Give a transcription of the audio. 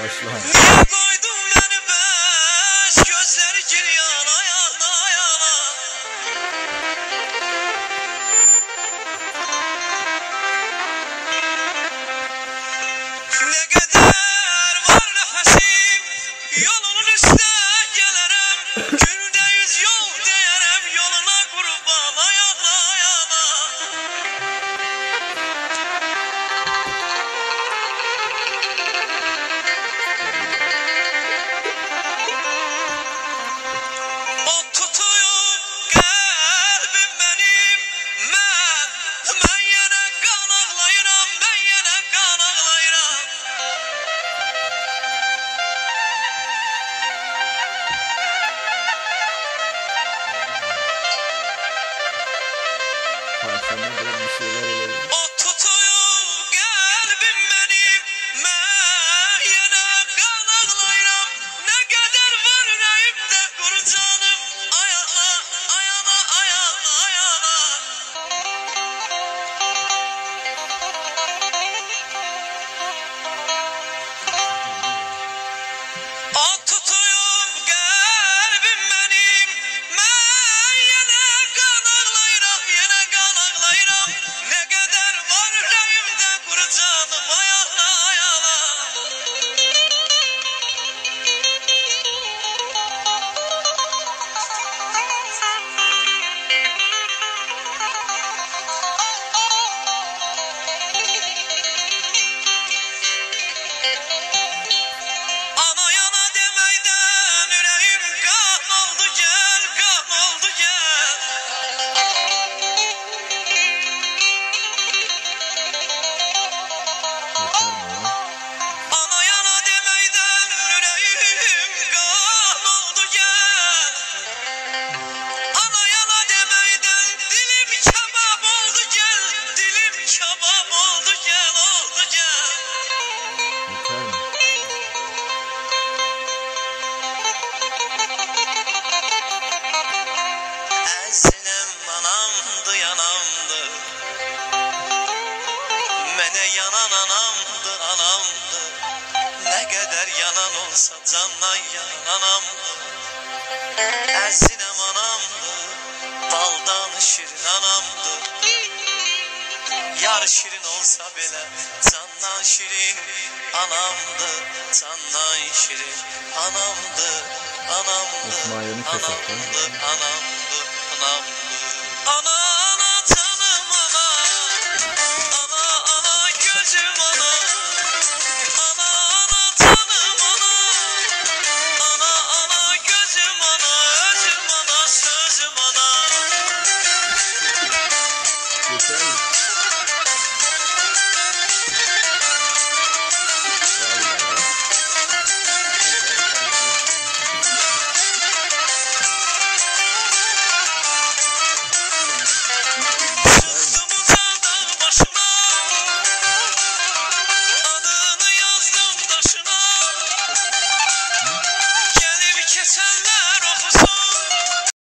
Başla. Niye koydun beni beş gözleri ciryana yana yana? Ne kadar var nefesim yolunun üstüne gelirim. Günde 100 yol derim yoluna kurbana yana yana. O tutuyor kalbim benim. Ben yine kan ağlayıram, ben yine kan ağlayıram. Parçamda böyle bir şeyler oluyor. O tutuyor kalbim benim. Ben yine kan ağlayıram. Ne kadar var yüreğimde kuru canım. Ayağına, ayağına, ayağına, ayağına. O tutuyor kalbim benim. Ben yine kan ağlayıram, yine kan ağlayıram. Ne kadar var yüreğimde kuru canım. Ayağına, ayağına. Ana yana demeyden yüreğim kan oldu gel, kan oldu gel. Yeter mi ya? Ana yana demeyden yüreğim kan oldu gel. Ana yana demeyden dilim kebap oldu gel, dilim kebap oldu gel, oldu gel. Yeter mi? Əzinem anamdı, yanamdı. Mənə yanan anamdı, anamdı. Nə qədər yanan olsa candan yanamdı. Əzinem anamdı, baldan şirin anamdı. Yar şirin olsa belə candan şirin anamdı, candan şirin anamdı, anamdı, İsmail'in kaseti. anamdı, anamdı, anamdı. Ana ana canım ana, ana ana gözüm ana, ana ana canım ana, ana ana gözüm ana, özüm ana, sözüm ana. Yeter mi?